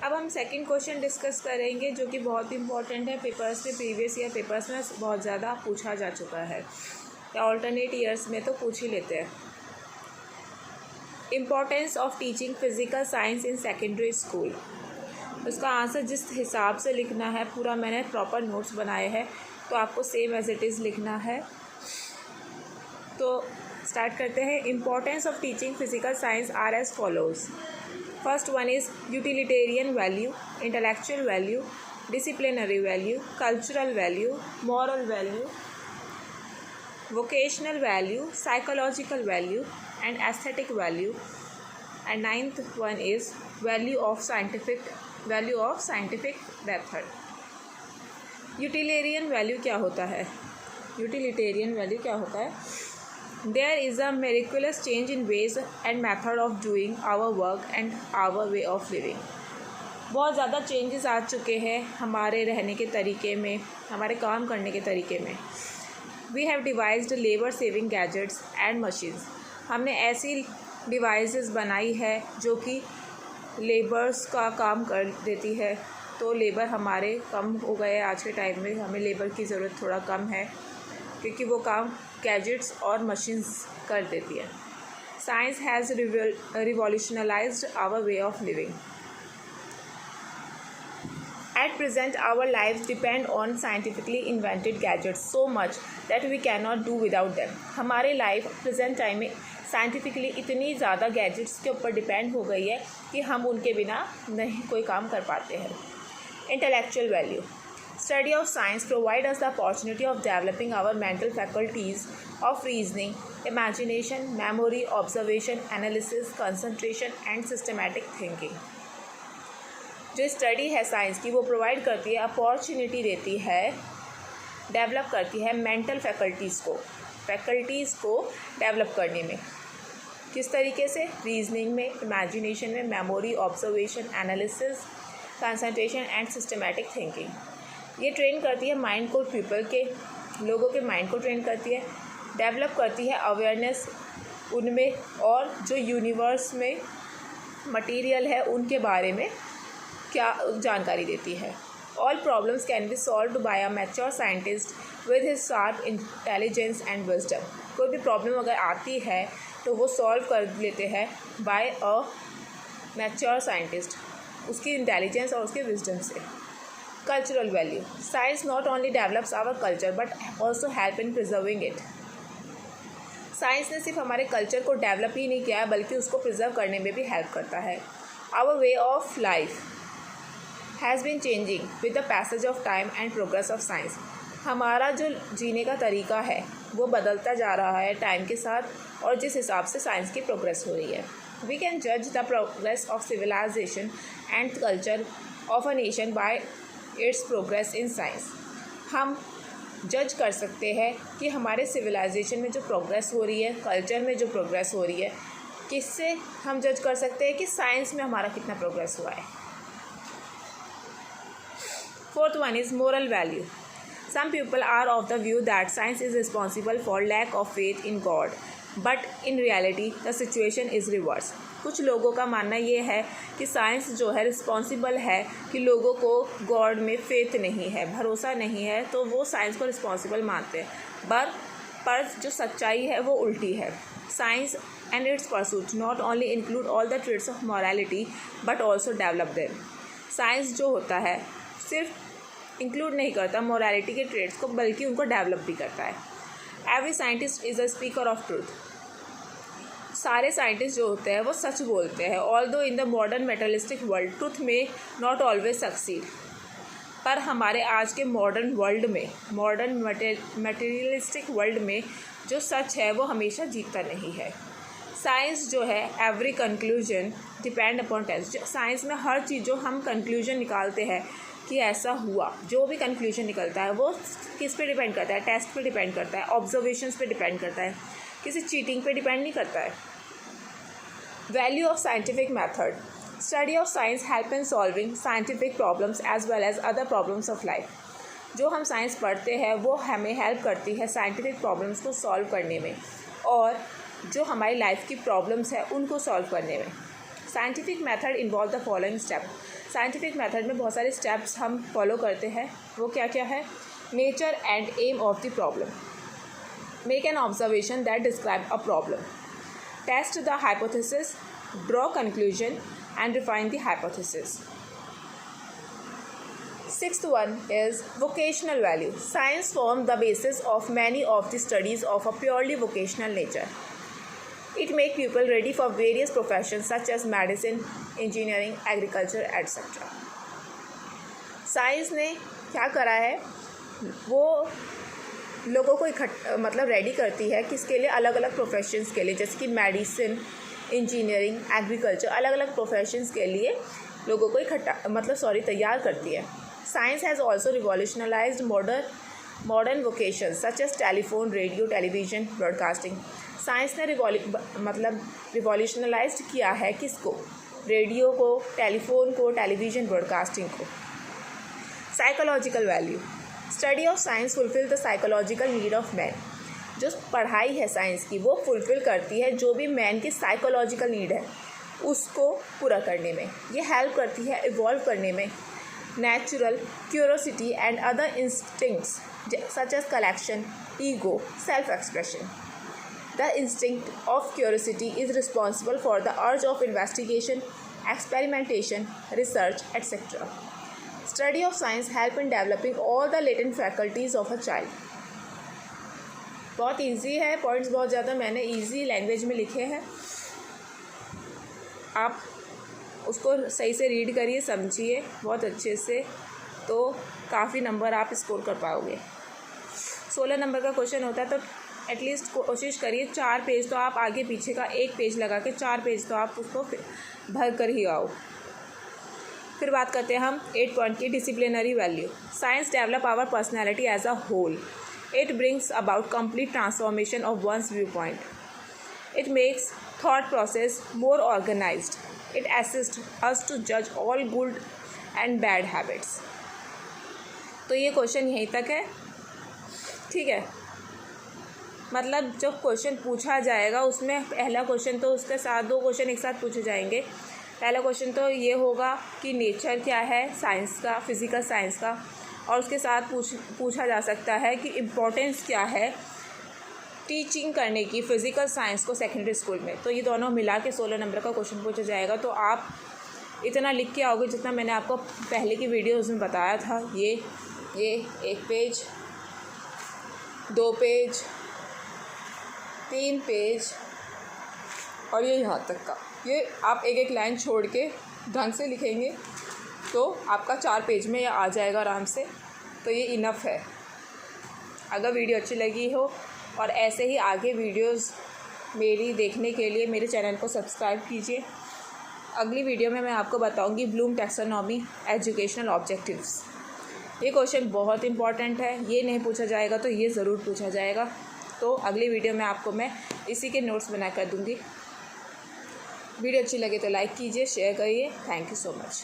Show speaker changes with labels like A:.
A: अब हम second question discuss करेंगे जो कि बहुत इंपॉर्टेंट है, पेपर्स में प्रीवियस ईयर पेपर्स में बहुत ज़्यादा पूछा जा चुका है या ऑल्टरनेट ईयर्स में तो पूछ ही लेते हैं। Importance of teaching physical science in secondary school. उसका आंसर जिस हिसाब से लिखना है, पूरा मैंने प्रॉपर नोट्स बनाए हैं, तो आपको सेम एज इट इज़ लिखना है। तो स्टार्ट करते हैं। Importance of teaching physical science are as follows. First one is utilitarian value, intellectual value, disciplinary value, cultural value, moral value, vocational value, psychological value and aesthetic value, and ninth one is value of scientific method. utilitarian value क्या होता है? utilitarian value क्या होता है? There is a miraculous change in ways and method of doing our work and our way of living. बहुत ज़्यादा changes आ चुके हैं हमारे रहने के तरीके में, हमारे काम करने के तरीके में। We have devised labor saving gadgets and machines. हमने ऐसी डिवाइसेस बनाई है जो कि लेबर्स का काम कर देती है, तो लेबर हमारे कम हो गए। आज के टाइम में हमें लेबर की ज़रूरत थोड़ा कम है क्योंकि वो काम गैजेट्स और मशीन्स कर देती है। Science has revolutionised our way of living. At present, our lives depend on scientifically invented gadgets so much that we cannot do without them. हमारे लाइफ प्रेजेंट टाइम में साइंटिफिकली इतनी ज़्यादा गैजेट्स के ऊपर डिपेंड हो गई है कि हम उनके बिना नहीं कोई काम कर पाते हैं। Intellectual value. Study of science provide us the opportunity of developing our mental faculties of reasoning, imagination, memory, observation, analysis, concentration and systematic thinking. जो स्टडी है साइंस की, वो प्रोवाइड करती है, अपॉर्चुनिटी देती है, डेवलप करती है मेंटल फैकल्टीज़ को डेवलप करने में। किस तरीके से? रीजनिंग में, इमेजिनेशन में, memory, observation, analysis, concentration and systematic thinking. ये ट्रेन करती है माइंड को, लोगों के माइंड को ट्रेन करती है, डेवलप करती है अवेयरनेस उनमें, और जो यूनिवर्स में मटीरियल है उनके बारे में क्या जानकारी देती है। All problems can be solved by a mature scientist with his sharp intelligence and wisdom. कोई भी प्रॉब्लम अगर आती है तो वो सॉल्व कर लेते हैं बाय अ मैच्योर साइंटिस्ट, उसकी इंटेलिजेंस और उसके विजडम से। Cultural value. Science not only develops our culture but also help in preserving it. Science ने सिर्फ हमारे कल्चर को डेवलप ही नहीं किया है बल्कि उसको प्रिजर्व करने में भी हेल्प करता है। Our way of life has been changing with the passage of time and progress of science. हमारा जो जीने का तरीका है वो बदलता जा रहा है टाइम के साथ और जिस हिसाब से साइंस की प्रोग्रेस हो रही है। वी कैन जज the progress of civilisation and culture of a nation by its progress in science. हम जज कर सकते हैं कि हमारे सिविलाइजेशन में जो प्रोग्रेस हो रही है, कल्चर में जो प्रोग्रेस हो रही है, किससे हम जज कर सकते हैं कि साइंस में हमारा कितना प्रोग्रेस हुआ है। Fourth one is moral value. Some people are of the view that science is responsible for lack of faith in God, but in reality the situation is reverse. कुछ लोगों का मानना ये है कि साइंस जो है रिस्पॉन्सिबल है कि लोगों को गॉड में फेथ नहीं है, भरोसा नहीं है, तो वो साइंस को रिस्पॉन्सिबल मानते हैं। पर जो सच्चाई है वो उल्टी है। Science and it's pursuit not only include all the traits of morality but also develop them. Science जो होता है सिर्फ इंक्लूड नहीं करता मॉरलिटी के ट्रेड्स को बल्कि उनको डेवलप भी करता है। Every scientist is a speaker of truth. सारे साइंटिस्ट जो होते हैं वो सच बोलते हैं। Although in the modern materialistic world truth में नॉट ऑलवेज सक्सीड। पर हमारे आज के मॉडर्न मटेरियलिस्टिक वर्ल्ड में जो सच है वो हमेशा जीतता नहीं है। साइंस जो है every conclusion depend upon test. Science में हर चीज़ जो हम कंक्लूजन निकालते हैं कि ऐसा हुआ, जो भी कंक्लूजन निकलता है वो किस पे डिपेंड करता है? टेस्ट पे डिपेंड करता है, ऑब्जर्वेशंस पे डिपेंड करता है, किसी चीटिंग पे डिपेंड नहीं करता है। Value of scientific method. Study of science help in solving scientific problems as well as other problems of life. जो हम साइंस पढ़ते हैं वो हमें हेल्प करती है साइंटिफिक प्रॉब्लम्स को सॉल्व करने में और जो हमारी लाइफ की प्रॉब्लम्स है उनको सॉल्व करने में। Scientific method involve the following step. Scientific method में बहुत सारे स्टेप्स हम फॉलो करते हैं। वो क्या क्या है? Nature and aim of the problem, make an observation that describe a problem, test the hypothesis, draw conclusion and refine the hypothesis. Sixth one is vocational value. Science forms the basis of many of the studies of a purely vocational nature. It makes people ready for various professions such as medicine, engineering, agriculture, etc. Science ने क्या करा है, वो लोगों को मतलब ready करती है किसके लिए? अलग अलग प्रोफेशंस के लिए, जैसे कि मेडिसिन, इंजीनियरिंग, एग्रीकल्चर, अलग अलग प्रोफेशंस के लिए लोगों को तैयार करती है। Science has also revolutionized modern vocations such as telephone, radio, television, broadcasting. Science ने रिवॉल्यूशनलाइज किया है किसको? रेडियो को, टेलीफोन को, टेलीविज़न, ब्रॉडकास्टिंग को। Psychological value, study of science fulfil the psychological need of man. जो पढ़ाई है साइंस की, वो फुलफिल करती है जो भी मैन की साइकोलॉजिकल नीड है उसको पूरा करने में। ये हेल्प करती है इवॉल्व करने में। Natural curiosity and other instincts such as collection, ego, self-expression. The instinct of curiosity is responsible for the urge of investigation, experimentation, research, etc. Study of science help in developing all the latent faculties of a child. बहुत easy है, points बहुत ज़्यादा मैंने easy language में लिखे हैं, आप उसको सही से रीड करिए, समझिए बहुत अच्छे से, तो काफ़ी नंबर आप स्कोर कर पाओगे। 16 नंबर का क्वेश्चन होता है, तो एटलीस्ट कोशिश करिए 4 पेज तो आप आगे पीछे का 1 पेज लगा के 4 पेज तो आप उसको भर कर ही आओ। फिर बात करते हैं हम 8 पॉइंट की, disciplinary value. Science develop our personality as a whole. It brings about complete transformation of one's view point. It makes thought process more organised. It assists us to judge all good and bad habits. तो ये question यहीं तक है, ठीक है। मतलब जब question पूछा जाएगा उसमें पहला क्वेश्चन तो उसके साथ 2 क्वेश्चन एक साथ पूछे जाएंगे। पहला क्वेश्चन तो ये होगा कि नेचर क्या है साइंस का, फिज़िकल साइंस का, और उसके साथ पूछा जा सकता है कि इम्पोर्टेंस क्या है टीचिंग करने की फ़िज़िकल साइंस को सेकेंडरी स्कूल में। तो ये दोनों मिला के 16 नंबर का क्वेश्चन पूछा जाएगा। तो आप इतना लिख के आओगे जितना मैंने आपको पहले की वीडियोज़ में बताया था। ये 1 पेज, 2 पेज, 3 पेज और ये यहाँ तक का, ये आप एक लाइन छोड़ के ढंग से लिखेंगे तो आपका 4 पेज में ये आ जाएगा आराम से। तो ये इनफ है। अगर वीडियो अच्छी लगी हो और ऐसे ही आगे वीडियोस मेरी देखने के लिए मेरे चैनल को सब्सक्राइब कीजिए। अगली वीडियो में मैं आपको बताऊंगी ब्लूम टैक्सोनॉमी एजुकेशनल ऑब्जेक्टिव्स। ये क्वेश्चन बहुत इंपॉर्टेंट है, ये नहीं पूछा जाएगा तो ये ज़रूर पूछा जाएगा। तो अगली वीडियो में आपको मैं इसी के नोट्स बना कर दूँगी। वीडियो अच्छी लगे तो लाइक कीजिए, शेयर करिए। Thank you so much.